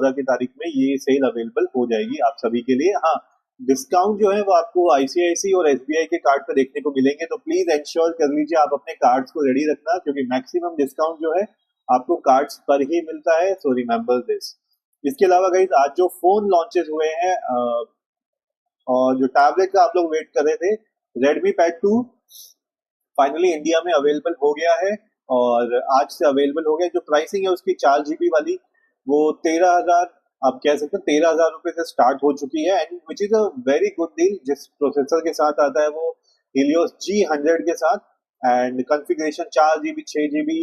14 की तारीख में ये सेल अवेलेबल हो जाएगी आप सभी के लिए। हाँ, डिस्काउंट जो है वो आपको आईसीआईसी और एसबीआई के कार्ड पर देखने को मिलेंगे, तो प्लीज इंश्योर कर लीजिए आप अपने कार्ड्स को रेडी रखना, क्योंकि मैक्सिमम डिस्काउंट जो है आपको कार्ड्स पर ही मिलता है, सो रिमेंबर दिस। इसके अलावा गाइस आज जो फोन लॉन्चेस हुए हैं और जो टैबलेट का आप लोग वेट कर रहे थे, रेडमी पैड 2 फाइनली इंडिया में अवेलेबल हो गया है और आज से अवेलेबल हो गया। जो प्राइसिंग है उसकी 4 GB वाली वो 13,000, आप कह सकते हैं 13,000 रुपए से स्टार्ट हो चुकी है, and which is a very good deal. जिस प्रोसेसर के साथ आता है वो Helios G100 के साथ, एंड कॉन्फ़िगरेशन 4 GB 6 GB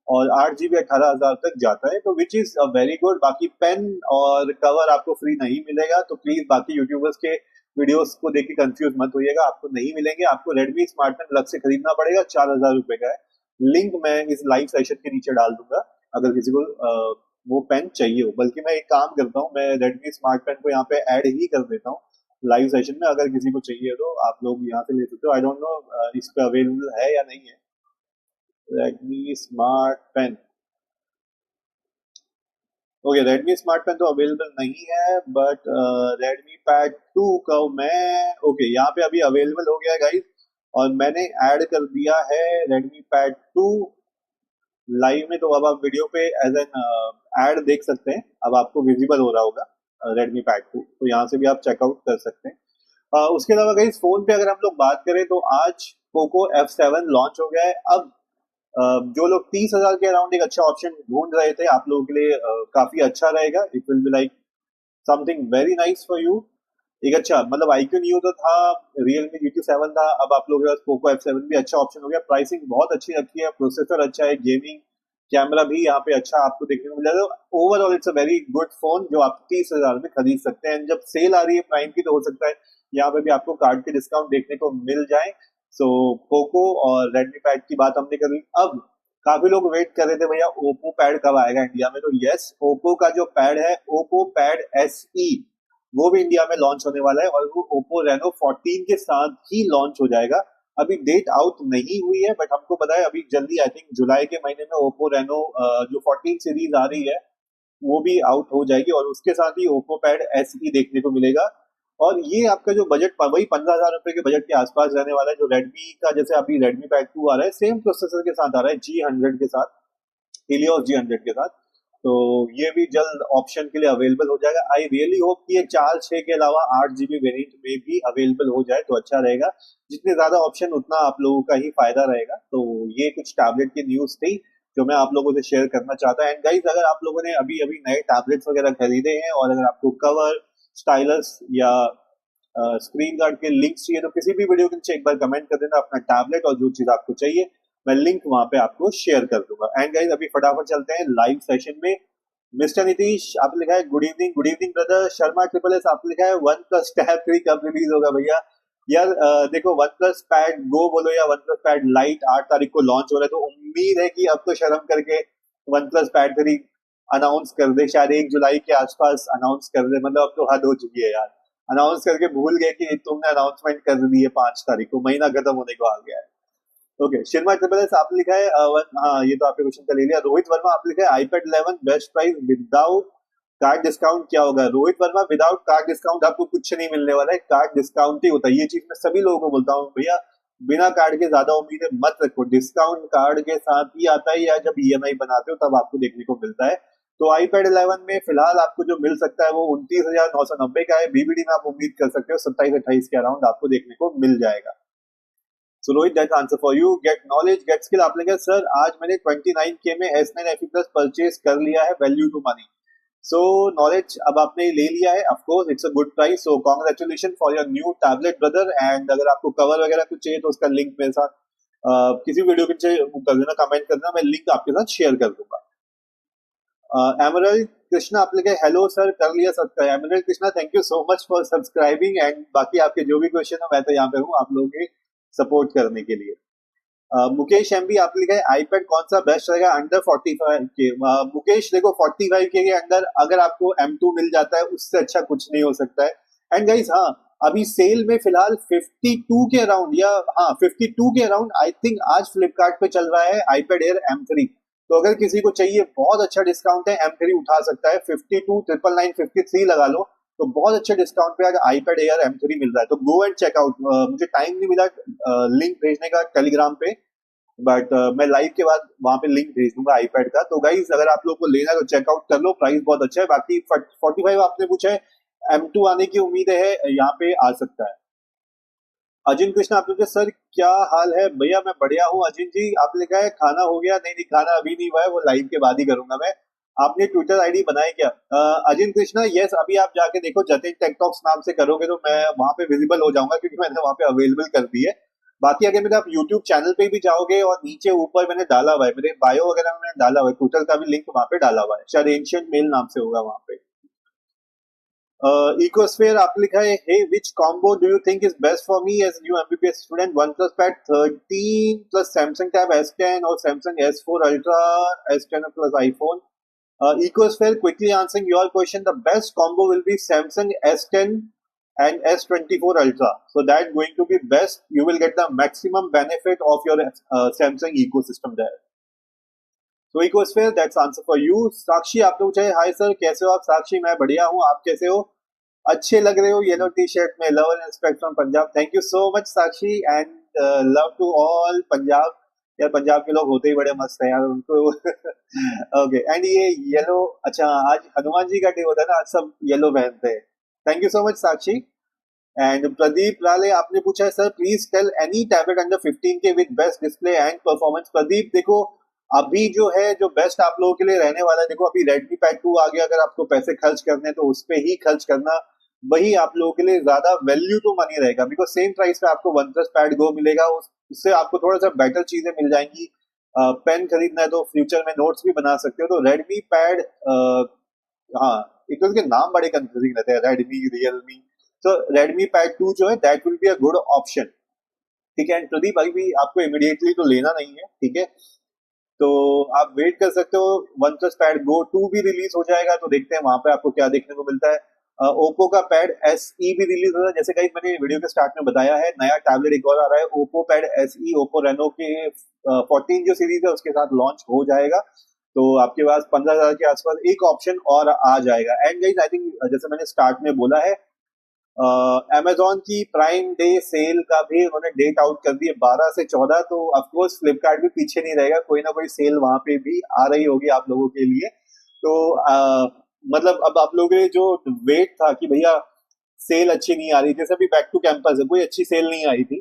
और 8 GB 18,000 तक जाता है, तो which is a very good. बाकी पेन और कवर आपको फ्री नहीं मिलेगा, तो प्लीज बाकी यूट्यूबर्स के वीडियोस को देख के कंफ्यूज मत होइएगा, आपको नहीं मिलेंगे। आपको रेडमी स्मार्ट पेन अलग से खरीदना पड़ेगा, 4,000 रुपए का है। लिंक मैं इस लाइव सेशन के नीचे डाल दूंगा अगर किसी को वो पेन चाहिए हो। बल्कि मैं एक काम करता हूँ, मैं रेडमी स्मार्ट पेन को यहाँ पे ऐड ही कर देता हूँ लाइव सेशन में, अगर किसी को चाहिए तो आप लोग यहाँ से ले सकते हो। आई डोंट नो इस पे अवेलेबल है या नहीं है Redmi smart pen. Okay, Redmi smart pen तो अवेलेबल नहीं है, बट रेडमी पैड 2 का मैं ओके यहाँ पे अभी अवेलेबल हो गया है गाइस, और मैंने ऐड कर दिया है रेडमी पैड 2 लाइव में। तो अब आप वीडियो पे एज एन ऐड देख सकते हैं, अब आपको विजिबल हो रहा होगा रेडमी पैड 2, तो यहाँ से भी आप चेकआउट कर सकते हैं। उसके अलावा गाइस फोन पे अगर हम लोग बात करें तो आज पोको F7 लॉन्च हो गया है। अब जो लोग 30,000 के अराउंड एक अच्छा ऑप्शन ढूंढ रहे थे, आप लोगों के लिए काफी अच्छा रहेगा। It will be like something very nice for you. एक अच्छा मतलब iQOO Neo तो था, Realme GT7 था, अब आप लोगों के पास पोको F7 भी अच्छा ऑप्शन हो गया। प्राइसिंग बहुत अच्छी रखी है, प्रोसेसर अच्छा है, गेमिंग कैमरा भी यहाँ पे अच्छा आपको देखने को मिल जाएगा। Overall it's a very good phone जो आप 30,000 में खरीद सकते हैं। जब सेल आ रही है प्राइम की, तो हो सकता है यहाँ पे भी आपको कार्ड के डिस्काउंट देखने को मिल जाए। सो पोको और रेडमी पैड की बात हमने कर ली। अब काफी लोग वेट कर रहे थे भैया ओप्पो पैड कब आएगा इंडिया में, तो यस, ओप्पो का जो पैड है ओप्पो पैड SE वो भी इंडिया में लॉन्च होने वाला है, और वो ओप्पो रेनो 14 के साथ ही लॉन्च हो जाएगा। अभी डेट आउट नहीं हुई है, बट हमको पता है अभी जल्दी, आई थिंक जुलाई के महीने में ओप्पो रेनो जो 14 सीरीज आ रही है वो भी आउट हो जाएगी, और उसके साथ ही ओप्पो पैड SE देखने को मिलेगा। और ये आपका जो बजट वही 15,000 रुपए के बजट के आसपास रहने वाला है। जो रेडमी का जैसे अभी रेडमी पैड 2 आ रहा है, सेम प्रोसेसर के साथ आ रहा है, G100 के साथ, Helios G100 के साथ। तो ये भी जल्द ऑप्शन के लिए अवेलेबल हो जाएगा। आई रियली होप कि ये 4 6 के अलावा 8 GB वेरिएंट में भी अवेलेबल हो जाए तो अच्छा रहेगा। जितने ज्यादा ऑप्शन उतना आप लोगों का ही फायदा रहेगा। तो ये कुछ टैबलेट की न्यूज थी जो मैं आप लोगों से शेयर करना चाहता। एंड गाइस, अगर आप लोगों ने अभी अभी नए टैबलेट्स वगैरह खरीदे हैं, और अगर आपको कवर, स्टाइलस या स्क्रीन गार्ड के लिंक्स चाहिए, तो किसी भी वीडियो के नीचे एक बार कमेंट कर देना अपना टैबलेट और जो चीज आपको चाहिए, मैं लिंक वहां पे आपको शेयर कर दूंगा। एंड गाइस, अभी फटाफट चलते हैं लाइव सेशन में। मिस्टर नीतीश आप लिखा है good evening brother. Sharma triple S आप लिखा है वन प्लस टैब 3 कब रिलीज होगा भैया। यार देखो, वन प्लस पैड गो बोलो या वन प्लस पैड लाइट 8 तारीख को लॉन्च हो रहा है, तो उम्मीद है कि अब तो शर्म करके वन प्लस पैड 3 अनाउंस कर दे, शायद 1 जुलाई के आसपास अनाउंस कर दे। मतलब अब तो हद हो चुकी है यार, अनाउंस करके भूल गए कि तुमने अनाउंसमेंट कर दी है 5 तारीख को, महीना खत्म होने को आ गया है। ओके, शिरमा ट्रिपल एस आप लिखा है हाँ ये तो आपके क्वेश्चन का ले लिया। रोहित वर्मा आप लिखा है iPad 11 best price without card discount क्या होगा। Rohit Verma, without card discount आपको कुछ नहीं मिलने वाला है, कार्ड डिस्काउंट ही होता है। ये चीज मैं सभी लोगों को बोलता हूँ भैया, बिना कार्ड के ज्यादा उम्मीदें मत रखो, डिस्काउंट कार्ड के साथ ही आता है, या जब EMI बनाते हो तब आपको देखने को मिलता है। तो iPad 11 में फिलहाल आपको जो मिल सकता है वो 29,990 का है। BBD में आप उम्मीद कर सकते हो 27 28 के अराउंड आपको देखने को मिल जाएगा। So Rohit, that answer for you. Get knowledge get skill आप लेंगे सर, आज मैंने 29K में S9 FE Plus परचेज कर लिया है, value to money. So knowledge अब आपने ले लिया है, of course it's a good price, so congratulation for your new tablet brother. And अगर आपको कवर वगैरह कुछ चाहिए तो उसका लिंक मेरे साथ किसी वीडियो के नीचे कर देना, कमेंट करना, मैं लिंक आपके साथ शेयर कर दूंगा। एमरल्ड कृष्णा आप लिखे हेलो सर, कर लिया subscribe. Emerald Krishna, thank you so much for subscribing, and बाकी आपके जो भी क्वेश्चन है मैं तो यहाँ पे हूँ आप लोगों के सपोर्ट करने के लिए। मुकेश MB आप लिखा है आईपैड कौन सा बेस्ट रहेगा अंडर 45K। मुकेश देखो, 45K के अंदर अगर आपको M2 मिल जाता है उससे अच्छा कुछ नहीं हो सकता है। एंड गाइस हाँ, अभी सेल में फिलहाल 52 के अराउंड, या हाँ 52 के अराउंड आई थिंक आज फ्लिपकार्ट पे चल रहा है iPad Air M3। तो अगर किसी को चाहिए बहुत अच्छा डिस्काउंट है, M3 उठा सकता है, 52,999, 53 लगा लो, तो बहुत अच्छे डिस्काउंट पे आज iPad Air M3 मिल रहा है। तो गो एंड चेकआउट। मुझे टाइम नहीं मिला लिंक भेजने का टेलीग्राम पे, बट मैं लाइव के बाद वहां पे लिंक भेज दूंगा आईपैड का। तो गाइज अगर आप लोग को लेना है तो चेकआउट कर लो, प्राइस बहुत अच्छा है। बाकी 45 आपने पूछा है, M2 आने की उम्मीद है, यहाँ पे आ सकता है। अजिन कृष्ण आपने पूछा सर क्या हाल है भैया, मैं बढ़िया हूँ अजिन जी। आपने कहा है खाना हो गया? नहीं नहीं, खाना अभी नहीं हुआ है, वो लाइव के बाद ही करूंगा मैं। आपने ट्विटर आईडी बनाई क्या? अजिन कृष्णा यस, अभी आप जाके देखो, जतिन टेकटॉक्स नाम से करोगे तो मैं वहां पे विजिबल हो जाऊंगा, क्योंकि मैंने वहां पे अवेलेबल कर दी है। बाकी अगर मेरे आप यूट्यूब चैनल पे भी जाओगे और नीचे ऊपर मैंने डाला हुआ है, मेरे बायो वगैरह में मैंने डाला हुआ है, ट्विटर का भी लिंक वहां पे डाला हुआ है, शायद एंशियंट मेल नाम से होगा वहां पे। इकोस्फेयर आपने लिखा है, hey which combo do you think is best for me as new MBBS student, one plus pad 13 plus Samsung tab S10 और Samsung S4 ultra, S10 plus iPhone. Ecosphere, quickly answering your question, the best combo will be Samsung S10 and S24 Ultra. So that going to be best. You will get the maximum benefit of your Samsung ecosystem there. So Ecosphere, that's answer for you. साक्षी आपने पूछा है, hi sir कैसे हो आप? साक्षी मैं बढ़िया हूँ, आप कैसे हो? अच्छे लग रहे हो येलो टी शर्ट में, love and respect from Punjab. Thank you so much Sakshi, and love to all Punjab. यार पंजाब के लोग होते ही बड़े मस्त है यार, उनको ओके। एंड ये येलो, अच्छा आज हनुमान जी का डे होता है ना, आज सब येलो पहनते हैं। Thank you so much Sakshi. And Pradeep Lale आपने पूछा है, sir please tell any tablet under 15K with best display and performance. Pradeep देखो, अभी जो है जो बेस्ट आप लोगों के लिए रहने वाला है, देखो अभी Redmi Pad 2 आ गया, अगर आपको पैसे खर्च करने हैं तो उस पे ही खर्च करना, वही आप लोगों के लिए ज्यादा वैल्यू टू मनी रहेगा। बिकॉज सेम प्राइस पे आपको OnePlus Pad Go मिलेगा, उससे आपको थोड़ा सा बेटर चीजें मिल जाएंगी। पेन खरीदना है तो फ्यूचर में नोट्स भी बना सकते हो। तो Redmi Pad, हाँ, एक तो उसके नाम बड़े कंफ्यूजिंग रहते हैं, Redmi, Realme। तो Redmi Pad 2 जो है that will be a good option. ठीक है, प्रदीप अभी भी आपको इमीडिएटली तो लेना नहीं है, ठीक है, तो आप वेट कर सकते हो। OnePlus Pad Go 2 भी रिलीज हो जाएगा, तो देखते हैं वहां पे आपको क्या देखने को मिलता है। ओप्पो का पैड SE भी रिलीज हो रहा है, जैसे कहीं मैंने वीडियो के स्टार्ट में बताया है, नया टैबलेट एक और आ रहा है Oppo Pad SE, Oppo Reno के 14 जो सीरीज है उसके साथ लॉन्च हो जाएगा। तो आपके पास 15,000 के आसपास एक ऑप्शन और आ जाएगा। एंड गाइस आई थिंक जैसे मैंने स्टार्ट में बोला है, अमेजोन की प्राइम डे सेल का भी उन्होंने डेट आउट कर दी है, 12 से 14। तो ऑफकोर्स फ्लिपकार्ट भी पीछे नहीं रहेगा, कोई ना कोई सेल वहां पे भी आ रही होगी आप लोगों के लिए। तो मतलब अब आप लोगों के लिए जो वेट था कि भैया सेल अच्छी नहीं आ रही, जैसे अभी बैक टू कैंपस है, कोई अच्छी सेल नहीं आई थी,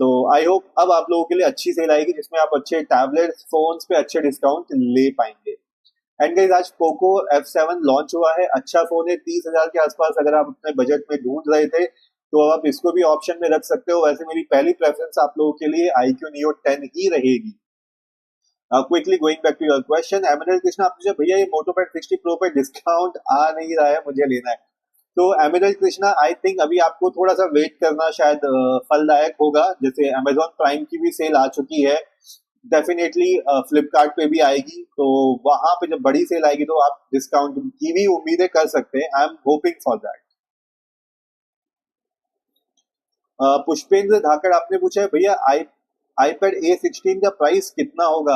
तो आई होप अब आप लोगों के लिए अच्छी सेल आएगी, जिसमें आप अच्छे टैबलेट्स फोन्स पे अच्छे डिस्काउंट ले पाएंगे। एंड गाइस आज पोको F7 लॉन्च हुआ है, अच्छा फोन है, 30,000 के आसपास अगर आप अपने बजट में ढूंढ रहे थे तो आप इसको भी ऑप्शन में रख सकते हो। वैसे मेरी पहली प्रेफरेंस आप लोगों के लिए iQOO Neo 10 ही रहेगी। Quickly going back to your question, एमिनल कृष्णा आप मुझे, भैया ये मोटो पैड 60 प्रो पे डिस्काउंट आ नहीं रहा है, मुझे लेना है। तो एमिनल कृष्णा आई थिंक अभी आपको थोड़ा सा वेट करना शायद फलदायक होगा। जैसे अमेजोन प्राइम की भी सेल आ चुकी है, डेफिनेटली फ्लिपकार्ट पे भी आएगी, तो वहां पे जब बड़ी सेल आएगी तो आप डिस्काउंट की भी उम्मीदें कर सकते हैं। I am hoping for that. Pushpendra Dhakad आपने पूछा है, भैया iPad A16 का प्राइस कितना होगा?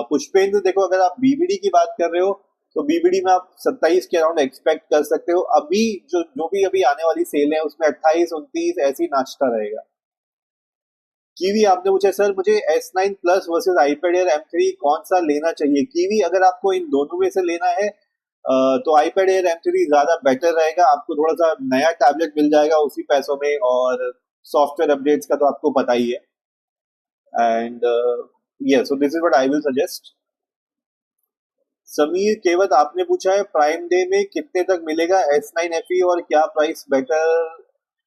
पुष्पेंद्र देखो, अगर आप बीबीडी की बात कर रहे हो तो बीबीडी में आप 27 के अराउंड एक्सपेक्ट कर सकते हो। अभी जो जो भी अभी आने वाली सेल है उसमें 28, 29 ऐसी नाचता रहेगा। कीवी आपने पूछा सर मुझे S9 plus versus iPad Air M3 कौन सा लेना चाहिए? कीवी अगर आपको इन दोनों में से लेना है तो iPad Air M3 ज्यादा बेटर रहेगा, आपको थोड़ा सा नया टैबलेट मिल जाएगा उसी पैसों में, और सॉफ्टवेयर अपडेट्स का तो आपको पता ही है। And so this is what I will suggest. Sameer Kewat आपने पूछा है, प्राइम डे में कितने तक मिलेगा S9 FE और क्या प्राइस बेटर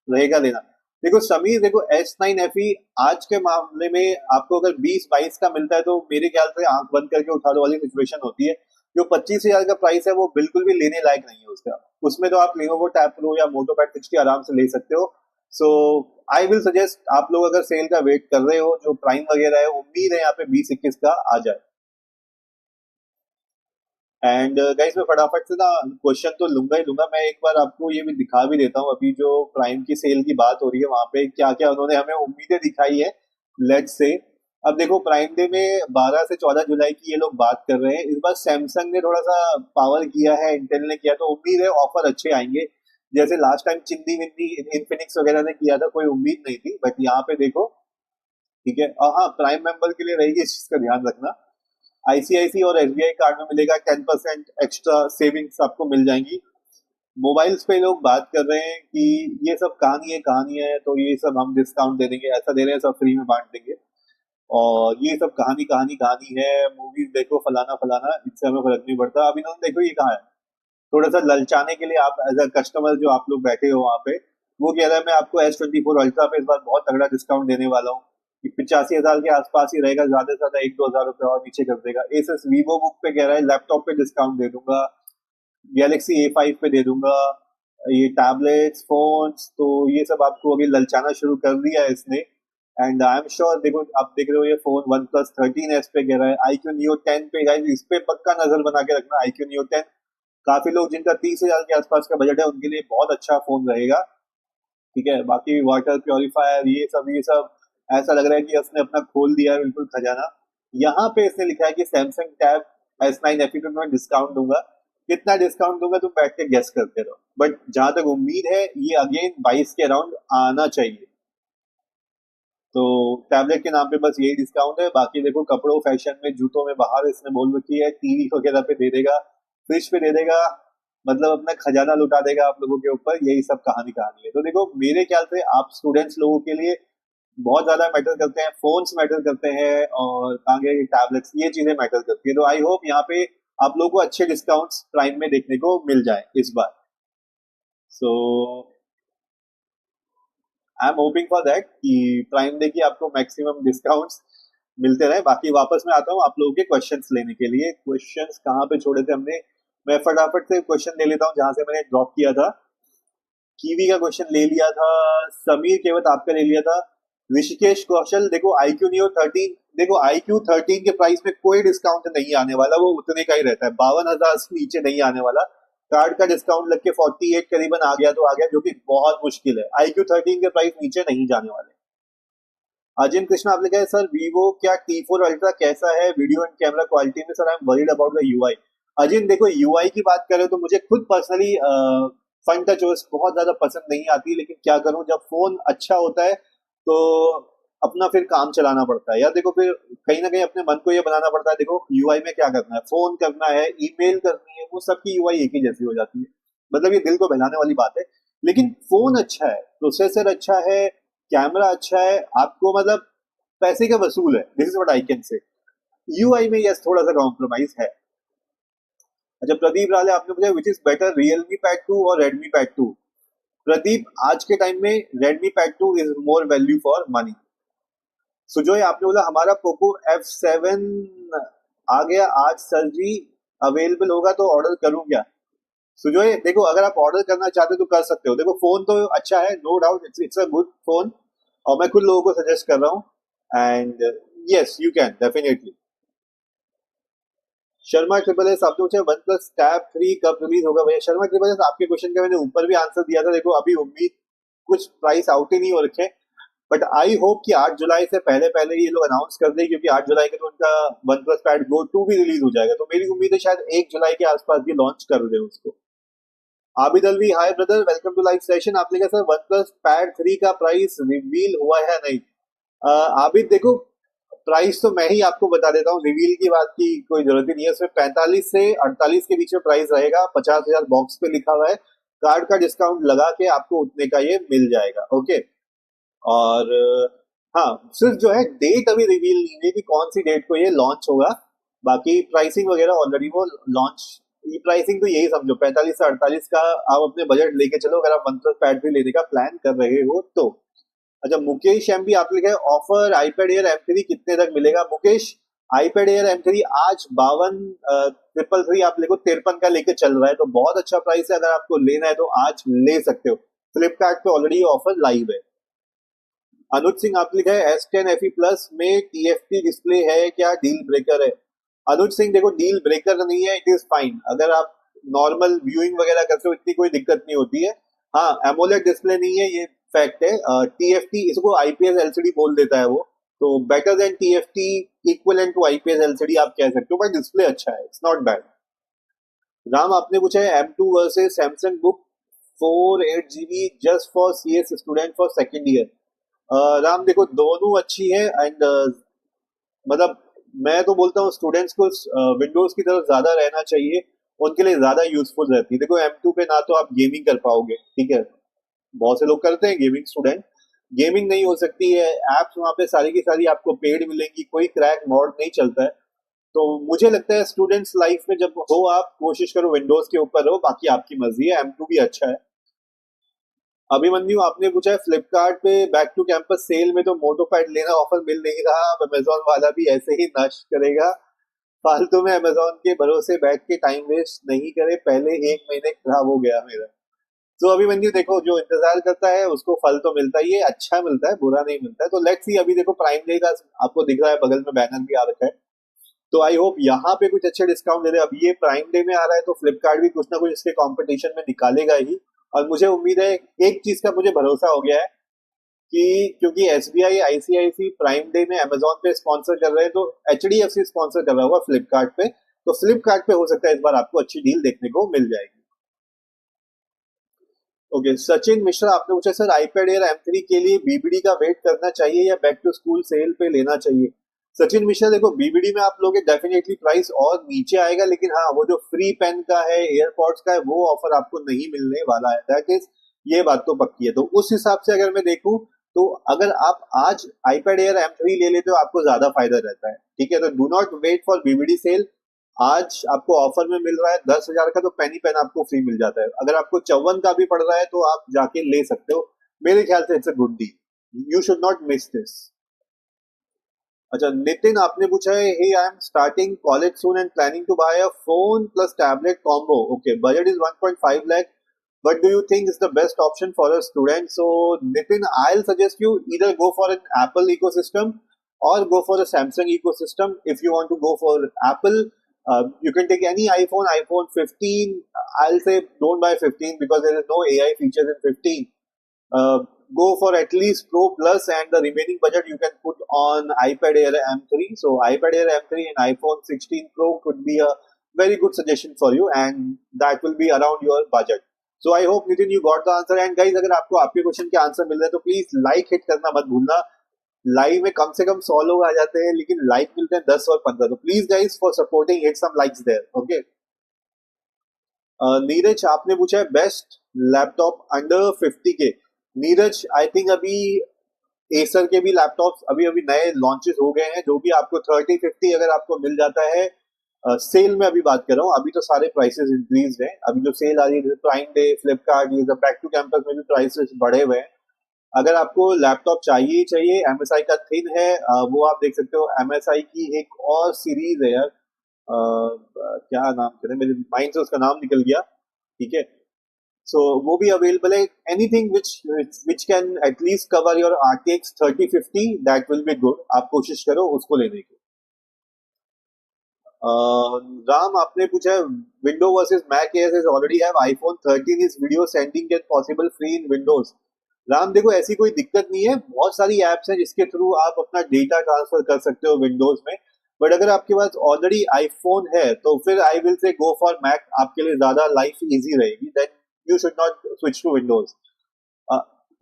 रहेगा लेना? देखो समीर, देखो S9 FE आज के मामले में आपको अगर 20-22 का मिलता है तो मेरे ख्याल से आंख बंद करके उठा लो वाली सिचुएशन होती है। जो 25,000 का प्राइस है वो बिल्कुल भी लेने लायक नहीं है उसका। उसमें तो आप Lenovo Tab Pro या Moto Pad 60 आराम से ले सकते हो। सो आई विल सजेस्ट, आप लोग अगर सेल का वेट कर रहे हो, जो प्राइम वगैरह है, उम्मीद है यहाँ पे 20-21 का आ जाए। एंड गाइस मैं फटाफट से ना क्वेश्चन तो लूंगा ही लूंगा, मैं एक बार आपको ये भी दिखा भी देता हूँ, अभी जो प्राइम की सेल की बात हो रही है वहां पे क्या क्या उन्होंने हमें उम्मीदें दिखाई है। लेट्स से अब देखो प्राइम डे में 12 से 14 जुलाई की ये लोग बात कर रहे हैं। इस बार सैमसंग ने थोड़ा सा पावर किया है, इंटेल ने किया, तो उम्मीद है ऑफर अच्छे आएंगे। जैसे लास्ट टाइम चिंदी विंदी इन्फिनिक्स वगैरह ने किया था, कोई उम्मीद नहीं थी, बट यहाँ पे देखो ठीक है। और हाँ, प्राइम मेंबर के लिए रहेगी, इस चीज का ध्यान रखना। आईसीआईसी और एसबीआई कार्ड में मिलेगा 10% एक्स्ट्रा सेविंग्स आपको मिल जाएंगी। मोबाइल्स पे लोग बात कर रहे हैं कि ये सब कहानी है, तो ये सब हम डिस्काउंट दे देंगे, ऐसा दे रहे हैं, सब फ्री में बांट देंगे। और ये सब कहानी है, मूवीज देखो फलाना फलाना, इससे हमें फर्क नहीं पड़ता। अब इन्होंने देखो ये कहा है, थोड़ा सा ललचाने के लिए, आप एज अ कस्टमर जो आप लोग बैठे हो वहां पे, वो कह रहा है मैं आपको S24 अल्ट्रा पे इस बार बहुत तगड़ा डिस्काउंट देने वाला हूँ, कि 85,000 के आसपास ही रहेगा, ज्यादा से ज्यादा 1-2 हजार रुपए और नीचे कर देगा। एसएस वीवो बुक पे कह रहा है लैपटॉप पे डिस्काउंट दे दूंगा, गैलेक्सी A5 पे दे दूंगा, ये टैबलेट्स फोन्स, तो ये सब आपको अभी ललचाना शुरू कर दिया है इसने। एंड आई एम श्योर, देखो आप देख रहे हो ये फोन OnePlus 13s पे कह रहा है, iQOO Neo 10 पे, गाइस इस पे पक्का नजर बना के रखना। iQOO Neo 10 काफी लोग जिनका 30,000 के आसपास का बजट है उनके लिए बहुत अच्छा फोन रहेगा। ठीक है, बाकी वाटर प्योरीफायर ये सब ऐसा लग रहा है कि उसने अपना खोल दिया है बिल्कुल खजाना। यहाँ पे इसने लिखा है कि सैमसंग टैब S9 FE में डिस्काउंट दूंगा। कितना डिस्काउंट दूंगा तुम बैठ के गेस करते रहो, बट जहां तक उम्मीद है ये अगेन 22 के अराउंड आना चाहिए। तो टैबलेट के नाम पे बस यही डिस्काउंट है। बाकी देखो कपड़ों, फैशन में, जूतों में बाहर इसने बोल रखी है, टीवी वगैरह पे दे देगा, फ्रिज पे दे देगा, मतलब अपना खजाना लुटा देगा आप लोगों के ऊपर। यही सब कहानी है। तो देखो मेरे ख्याल से आप स्टूडेंट्स लोगों के लिए बहुत ज्यादा मैटर करते हैं, फोन्स मैटर करते हैं, और आगे टैबलेट्स, ये चीजें मैटर करती है। तो आई होप यहाँ पे आप लोगों को अच्छे डिस्काउंट्स प्राइम में देखने को मिल जाए इस बार। So I am hoping for that कि प्राइम डे की आपको मैक्सिमम डिस्काउंट्स मिलते रहे। बाकी वापस मैं आता हूँ आप लोगों के क्वेश्चंस लेने के लिए। क्वेश्चंस कहाँ पे छोड़े थे हमने, मैं फटाफट से क्वेश्चन ले लेता हूँ जहां से मैंने ड्रॉप किया था। कीवी का क्वेश्चन ले लिया था, समीर केवट आपका ले लिया था, ऋषिकेश कौशल। देखो iQOO Neo 13, देखो iQOO 13 के प्राइस में कोई डिस्काउंट नहीं आने वाला, वो उतने का ही रहता है, 52,000 से नीचे नहीं आने वाला। कार्ड का डिस्काउंट लग के 48 करीबन आ गया तो आ गया, जो कि बहुत मुश्किल है। iQOO 13 के प्राइस नीचे नहीं जाने वाले। अजिन कृष्ण आपने कहा सर वीवो क्या T4 अल्ट्रा कैसा है वीडियो एंड कैमरा क्वालिटी में, sir I am worried about the UI. Ajin देखो यूआई की बात करें तो मुझे खुद पर्सनली फ्रंट टच OS बहुत ज्यादा पसंद नहीं आती, लेकिन क्या करूं, जब फोन अच्छा होता है तो अपना फिर काम चलाना पड़ता है यार। देखो फिर कहीं ना कहीं अपने मन को ये बनाना पड़ता है, देखो यूआई में क्या करना है, फोन करना है, ईमेल करनी है, वो सबकी यूआई एक ही जैसी हो जाती है। मतलब ये दिल को बहलाने वाली बात है। लेकिन फोन अच्छा है, प्रोसेसर अच्छा है, कैमरा अच्छा है, आपको मतलब पैसे का वसूल है, this is what I can say. UI में यस थोड़ा सा कॉम्प्रोमाइज है। अच्छा प्रदीप राले आपने पूछा which is better, Realme pad 2 और रेडमी पैड 2। प्रदीप आज के टाइम में Redmi pad 2 is more value for money. Sujoy आपने बोला हमारा पोको F7 आ गया आज सर जी, अवेलेबल होगा तो ऑर्डर करूं क्या। सुजोय देखो अगर आप ऑर्डर करना चाहते हो तो कर सकते हो, देखो फोन तो अच्छा है, no doubt, it's a good phone, और मैं खुद लोगों को सजेस्ट कर रहा हूँ। And yes you can definitely. Sharma triple S आपने पूछा वन प्लस टैब 3 कब रिलीज होगा। भैया शर्मा ट्रिपल एस आपके क्वेश्चन का मैंने ऊपर भी आंसर दिया था। देखो अभी उम्मीद कुछ प्राइस आउट ही नहीं हो रखे, बट आई होप कि 8 जुलाई से पहले पहले ये लोग अनाउंस कर दें, क्योंकि 8 जुलाई के तो उनका वन प्लस पैड गो 2 भी रिलीज हो जाएगा, तो मेरी उम्मीद है शायद 1 जुलाई के आसपास भी लॉन्च कर दे उसको। Abid Alvi hi brother, welcome to live session. आपने कहा सर वन प्लस पैड 3 का प्राइस रिवील हुआ है नहीं। आबिद देखो प्राइस तो मैं ही आपको बता देता हूँ, रिवील की बात की कोई जरूरत ही नहीं है। उसमें 45 से 48 के बीच में प्राइस रहेगा, 50,000 बॉक्स पे लिखा हुआ है, कार्ड का डिस्काउंट लगा के आपको उतने का ये मिल जाएगा। ओके, और हाँ सिर्फ जो है डेट अभी रिवील नहीं है कि कौन सी डेट को ये लॉन्च होगा, बाकी प्राइसिंग वगैरह ऑलरेडी वो लॉन्च। ये प्राइसिंग तो यही समझो 45 से 48 का आप अपने बजट लेके चलो, अगर आप वन प्लस पैड भी लेने का प्लान कर रहे हो तो। अच्छा मुकेश एम भी आप लिखे ऑफर आईपैड एयर M3 कितने तक मिलेगा। मुकेश आईपैड एयर M3 आज 52,333 आप लिखो 53 का लेके चल रहा है, तो बहुत अच्छा प्राइस है, अगर आपको लेना है तो आज ले सकते हो। फ्लिपकार्ट पे ऑलरेडी ऑफर लाइव है। अनुज सिंह आप लिखा है S10 FE प्लस में TFT डिस्प्ले है क्या, डील ब्रेकर है। अनुज सिंह देखो डील ब्रेकर नहीं है, इट इज फाइन, अगर आप नॉर्मल व्यूइंग वगैरह करते हो इतनी कोई दिक्कत नहीं होती है। हाँ एमोलेड डिस्प्ले नहीं है ये फैक्ट है। TFT इसको IPS LCD बोल देता है वो, तो better than TFT, equivalent to IPS LCD आप कह सकते हो, बट डिस्प्ले अच्छा है, इट्स नॉट बैड। राम आपने पूछा है M2 versus Samsung book 4 8 GB just for CS student for second year. Ram देखो दोनों अच्छी है, एंड मतलब मैं तो बोलता हूँ स्टूडेंट्स को विंडोज की तरफ ज्यादा रहना चाहिए, उनके लिए ज्यादा यूजफुल रहती है। देखो M2 पे ना तो आप गेमिंग कर पाओगे, ठीक है, बहुत से लोग करते हैं गेमिंग, स्टूडेंट गेमिंग नहीं हो सकती है, एप्स वहाँ पे सारी की सारी आपको पेड मिलेंगी, कोई क्रैक मोड नहीं चलता है। तो मुझे लगता है स्टूडेंट्स लाइफ में जब हो आप कोशिश करो विंडोज के ऊपर रहो, बाकी आपकी मर्जी है, M2 भी अच्छा है। अभिमन्यु आपने पूछा है फ्लिपकार्ट पे बैक टू कैंपस सेल में तो मोटो पैड लेना ऑफर मिल नहीं रहा, अब अमेजोन वाला भी ऐसे ही नष्ट करेगा, फालतू में अमेजोन के भरोसे बैठ के टाइम वेस्ट नहीं करे, पहले 1 महीने खराब हो गया मेरा। तो अभिमन्यु देखो जो इंतजार करता है उसको फल तो मिलता ही है, अच्छा मिलता है, बुरा नहीं मिलता है। तो लेट्स सी, अभी देखो प्राइम डे का आपको दिख रहा है बगल में बैनर भी आ रखा है, तो आई होप यहाँ पे कुछ अच्छे डिस्काउंट दे दे। अब ये प्राइम डे में आ रहा है तो फ्लिपकार्ट भी कुछ ना कुछ इसके कंपटीशन में निकालेगा ही, और मुझे उम्मीद है, एक चीज का मुझे भरोसा हो गया है कि क्योंकि SBI ICICI प्राइम डे में अमेजोन पे स्पॉन्सर कर रहे हैं, तो HDFC स्पॉन्सर कर रहा होगा फ्लिपकार्ट पे, तो फ्लिपकार्ट पे हो सकता है इस बार आपको अच्छी डील देखने को मिल जाएगी। ओके, सचिन मिश्रा आपने पूछा सर iPad Air M3 के लिए BBD का वेट करना चाहिए या बैक टू स्कूल सेल पे लेना चाहिए। सचिन मिश्रा देखो BBD में आप लोगे डेफिनेटली प्राइस और नीचे आएगा, लेकिन हाँ वो जो फ्री पेन का है, एयरपॉड्स का है, वो ऑफर आपको नहीं मिलने वाला है, दैट इज, ये बात तो पक्की है। तो उस हिसाब से अगर मैं देखूं, तो अगर आप आज iPad Air M3 ले लेते हो आपको ज्यादा फायदा रहता है, ठीक है। तो do not wait for BBD sale, आज आपको ऑफर में मिल रहा है 10,000 का, तो पेन ही पेन आपको फ्री मिल जाता है। अगर आपको 54 का भी पड़ रहा है तो आप जाके ले सकते हो, मेरे ख्याल से it's a good deal, you should not miss this. अच्छा, नितिन आपने पूछा है hey I am starting college soon and planning to buy a phone plus tablet combo, okay budget is 1.5 lakh, what do you think is the best option for a student? So Nitin, I'll suggest you either go for an Apple ecosystem or go for a Samsung ecosystem. If you want to go for Apple, you can take any iPhone 15. I'll say don't buy 15 because there is no AI features in 15. Go for at least Pro Plus, and the remaining budget you can put on iPad Air M3. So iPad Air M3 and iPhone 16 Pro could be a very good suggestion for you, and that will be around your budget. So I hope Nitin you got the answer. And guys, अगर आपको आपके question के answer मिल रहे हैं तो please like hit करना मत भूलना। लाइव में कम से कम 100 लोग आ जाते हैं, लेकिन लाइक मिलते हैं 10 और 15, तो please guys for supporting hit some likes there, okay. Neeraj आपने पूछा है best laptop under 50K। Neeraj I think अभी एसर के भी लैपटॉप्स अभी अभी नए लॉन्चेस हो गए हैं, जो भी आपको 30-50 अगर आपको मिल जाता है, सेल में अभी बात कर रहा हूँ, अभी तो सारे प्राइसेस इंक्रीज हैं, अभी जो सेल आ रही है प्राइम डे, फ्लिपकार्ट, ये बैक टू कैंपस में भी प्राइसेस बढ़े हुए हैं। अगर आपको लैपटॉप चाहिए ही चाहिए, MSI का थिन है, वो आप देख सकते हो। MSI की एक और सीरीज है यार, क्या नाम कहते हैं, मेरे माइंड से उसका नाम निकल गया, ठीक है। सो वो भी अवेलेबल है, anything which can at least cover your RTX 3050, that will be good, आप कोशिश करो उसको लेने की। राम आपने पूछा window versus Mac Air is already have iPhone 13 is video sending can possible free in Windows. Ram देखो ऐसी कोई दिक्कत नहीं है, बहुत सारी एप्स हैं जिसके थ्रू आप अपना डेटा ट्रांसफर कर सकते हो विंडोज में, बट अगर आपके पास ऑलरेडी आईफोन है तो फिर आई विल से गो फॉर मैक, आपके लिए ज्यादा लाइफ इजी रहेगी, then you should not switch to Windows.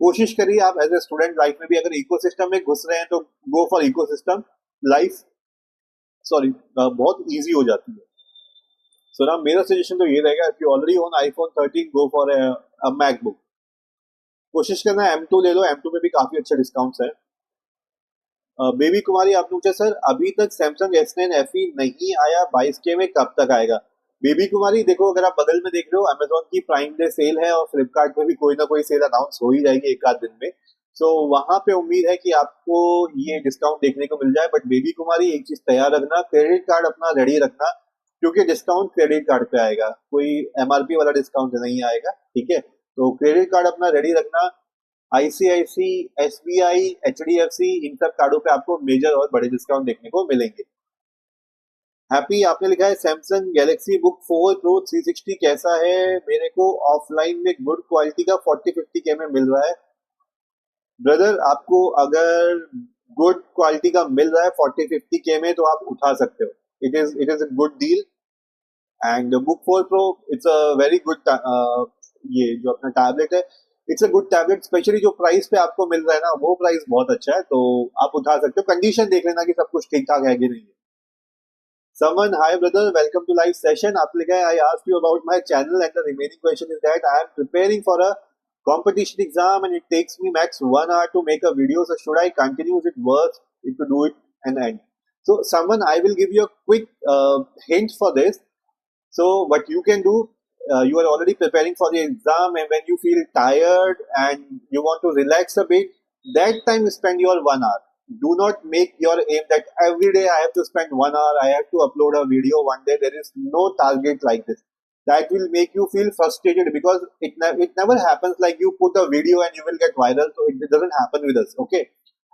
कोशिश करिए आप एज ए स्टूडेंट लाइफ में भी अगर इकोसिस्टम में घुस रहे हैं तो go for ecosystem, life sorry बहुत इजी हो जाती है। सो ना मेरा सजेशन तो ये रहेगा, if you already own iPhone 13 go for a MacBook, कोशिश करना है M2 ले लो, M2 में भी काफी अच्छे डिस्काउंट्स है। बेबी कुमारी आपने पूछा सर अभी तक सैमसंग S9 FE नहीं आया 22K में, कब तक आएगा। बेबी कुमारी देखो, अगर आप बगल में देख रहे हो अमेजोन की प्राइम डे सेल है, और फ्लिपकार्ट में भी कोई ना कोई सेल अनाउंस हो ही जाएगी एक आध दिन में, सो वहां पे उम्मीद है कि आपको ये डिस्काउंट देखने को मिल जाए। बट बेबी कुमारी एक चीज तैयार रखना, क्रेडिट कार्ड अपना रेडी रखना, क्योंकि डिस्काउंट क्रेडिट कार्ड पे आएगा, कोई MRP वाला डिस्काउंट नहीं आएगा, ठीक है। तो क्रेडिट कार्ड अपना रेडी रखना। ICICI, SBI, HDFC, इन सब कार्डों पे आपको मेजर और बड़े डिस्काउंट देखने को मिलेंगे। हैप्पी आपने लिखा है सैमसंग गैलेक्सी बुक 4 प्रो 360 कैसा है, मेरे को ऑफलाइन में गुड क्वालिटी का 40-50K में मिल रहा है। ब्रदर आपको अगर गुड क्वालिटी का मिल रहा है 40-50 के में, तो आप उठा सकते हो. It is a good deal. And book 4 pro, it's a very good. ये जो अपना टैबलेट है, it's a good tablet. Specially जो प्राइस पे आपको मिल रहा है ना, वो प्राइस बहुत अच्छा है, तो आप उठा सकते हो. कंडीशन देख लेना कि सब कुछ ठीक ठाक है कि नहीं है. Someone, hi brother, welcome to live session. Aplika, I asked you about my channel, and the remaining question is that I am preparing for a competition exam and it takes me max 1 hour to make a video. So should I continue? Is it worth it to do it and end? So someone, I will give you a quick hint for this. So what you can do, you are already preparing for the exam, and when you feel tired and you want to relax a bit, that time spend your 1 hour. Do not make your aim that every day I have to spend 1 hour, I have to upload a video one day. There is no target like this. That will make you feel frustrated because it never happens like you put a video and you will get viral. So it doesn't happen with us. Okay.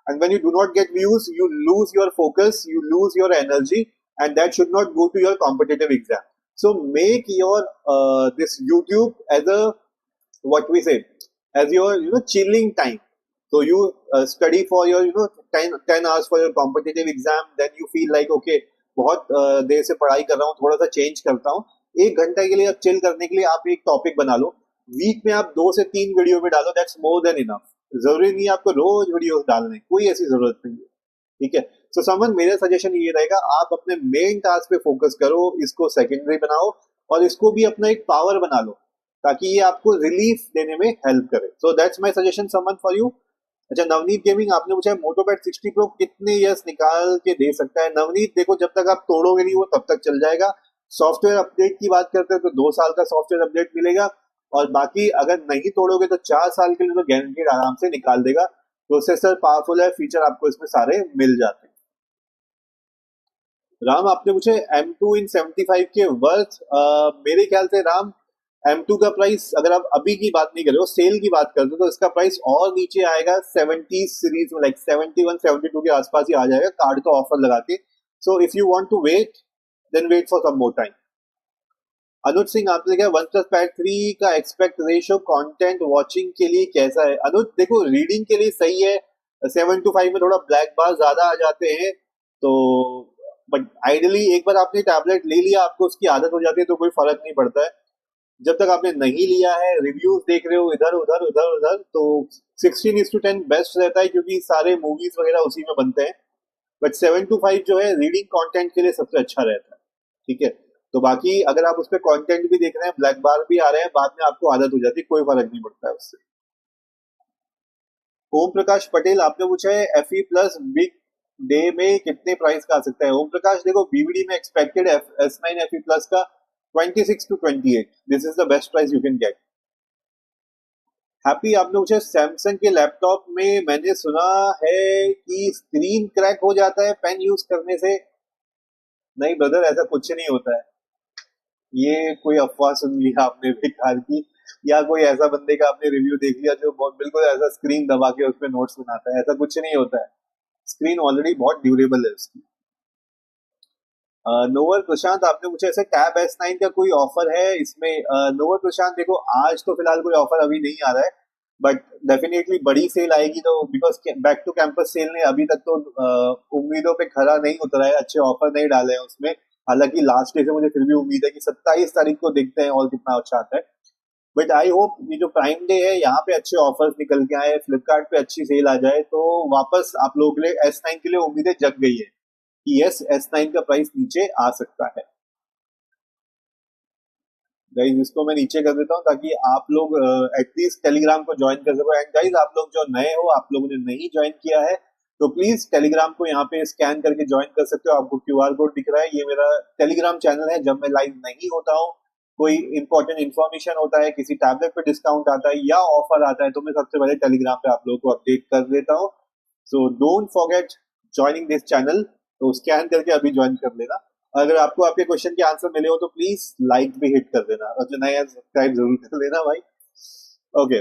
And when you do not get views, you lose your focus, you lose your energy, and that should not go to your competitive exam. So make your this YouTube as a, what we say, as your chilling time. So you study for your 10 hours for your competitive exam. Then you feel like okay, बहुत देर से पढ़ाई कर रहा हूँ, थोड़ा सा change करता हूँ. 1 घंटा के लिए आप चिल करने के लिए आप एक टॉपिक बना लो. वीक में आप 2 से 3 वीडियो में डालो. That's more than enough. जरूरी नहीं है आपको रोज वीडियो डालने, कोई ऐसी जरूरत नहीं है. ठीक है. सो समन, मेरा सजेशन ये रहेगा, आप अपने मेन टास्क पे फोकस करो, इसको सेकेंडरी बनाओ और इसको भी अपना एक पावर बना लो ताकि ये आपको रिलीफ देने में हेल्प करे. So that's my suggestion Suman for you. अच्छा, नवनीत गेमिंग, आपने पूछा है मोटोपैड 60 प्रो कितने ईयर्स निकाल के दे सकता है. नवनीत देखो, जब तक आप तोड़ोगे नहीं वो तब तक चल जाएगा. सॉफ्टवेयर अपडेट की बात करते हैं तो 2 साल का सॉफ्टवेयर अपडेट मिलेगा, और बाकी अगर नहीं तोड़ोगे तो 4 साल के लिए तो गारंटीड आराम से निकाल देगा. प्रोसेसर पावरफुल है, फीचर आपको इसमें सारे मिल जाते हैं. राम, आपने पूछे M2 इन 75 के वर्थ. मेरे ख्याल से राम, M2 का प्राइस अगर आप अभी की बात नहीं कर रहे हो, सेल की बात करते हो, तो इसका प्राइस और नीचे आएगा 70 सीरीज में, लाइक 71-72 के आसपास ही आ जाएगा कार्ड का ऑफर लगा के. So if you want to wait, then wait for some more time. Anuj Singh, आपने क्या वन प्लस पैड 3 का एक्सपेक्ट रेशियो कंटेंट वॉचिंग के लिए कैसा है. अनुज देखो, रीडिंग के लिए सही है. 7:5 में थोड़ा ब्लैक बार ज्यादा आ जाते हैं, तो बट आइडियली एक बार आपने टैबलेट ले लिया, आपको उसकी आदत हो जाती है तो कोई फर्क नहीं पड़ता है. जब तक आपने नहीं लिया है, रिव्यूज देख रहे हो इधर उधर उधर उधर, तो 16:10 बेस्ट रहता है क्योंकि सारे मूवीज वगैरह उसी में बनते हैं. बट 7-5 जो है रीडिंग कंटेंट के लिए सबसे अच्छा रहता है. ठीक है. तो बाकी अगर आप उस पर कंटेंट भी देख रहे हैं, ब्लैक बार भी आ रहे हैं, बाद में आपको आदत हो जाती है, कोई फर्क नहीं पड़ता है उससे. ओम प्रकाश पटेल, आपने पूछा है FE प्लस बिग डे में कितने प्राइस का आ सकता है. ओम प्रकाश देखो, BBD में एक्सपेक्टेड S9 FE प्लस का 26 to 28. This is the best price you can gate. Happy, आपने पूछा सैमसंग के लैपटॉप में मैंने सुना है कि स्क्रीन क्रैक हो जाता है पेन यूज करने से. नहीं ब्रदर, ऐसा कुछ नहीं होता है. ये कोई अफवाह सुन लिया आपने बेकार की, या कोई ऐसा बंदे का आपने रिव्यू देख लिया जो बिल्कुल ऐसा स्क्रीन दबा के उसमें नोट्स बनाता है. ऐसा कुछ नहीं होता है. स्क्रीन ऑलरेडी बहुत ड्यूरेबल है उसकी. नोवर प्रशांत, आपने पूछा ऐसे टैब S9 का कोई ऑफर है इसमें. नोवर प्रशांत देखो, आज तो फिलहाल कोई ऑफर अभी नहीं आ रहा है, बट डेफिनेटली बड़ी सेल आएगी. तो because back to campus sale ने अभी तक तो उम्मीदों पे खरा नहीं उतरा है, अच्छे ऑफर नहीं डाले हैं उसमें. हालांकि लास्ट डे से मुझे फिर भी उम्मीद है कि 27 तारीख को देखते हैं और कितना अच्छा आता है. बट आई होप ये जो प्राइम डे है यहाँ पे अच्छे ऑफर्स निकल के आए, फ्लिपकार्ट पे अच्छी सेल आ जाए, तो वापस आप लोगों के लिए S9 के लिए उम्मीदें जग गई है कि यस, S9 का प्राइस नीचे आ सकता है. गाइज, इसको मैं नीचे कर देता हूँ ताकि आप लोग एटलीस्ट टेलीग्राम को ज्वाइन कर सको. एंड गाइज, आप लोग जो नए हो, आप लोगों ने नहीं ज्वाइन किया है, तो प्लीज टेलीग्राम को यहाँ पे स्कैन करके ज्वाइन कर सकते हो. आपको QR कोड दिख रहा है, ये मेरा टेलीग्राम चैनल है. जब मैं लाइव नहीं होता हूँ, कोई इंपॉर्टेंट इन्फॉर्मेशन होता है, किसी टैबलेट पे डिस्काउंट आता है या ऑफर आता है, तो मैं सबसे पहले टेलीग्राम पे आप लोगों को अपडेट कर देता हूँ. So don't forget joining this channel. तो स्कैन करके अभी ज्वाइन कर लेना. अगर आपको आपके क्वेश्चन के आंसर मिले हो तो प्लीज लाइक भी हिट कर देना, और जो नया सब्सक्राइब जरूर कर लेना भाई. ओके.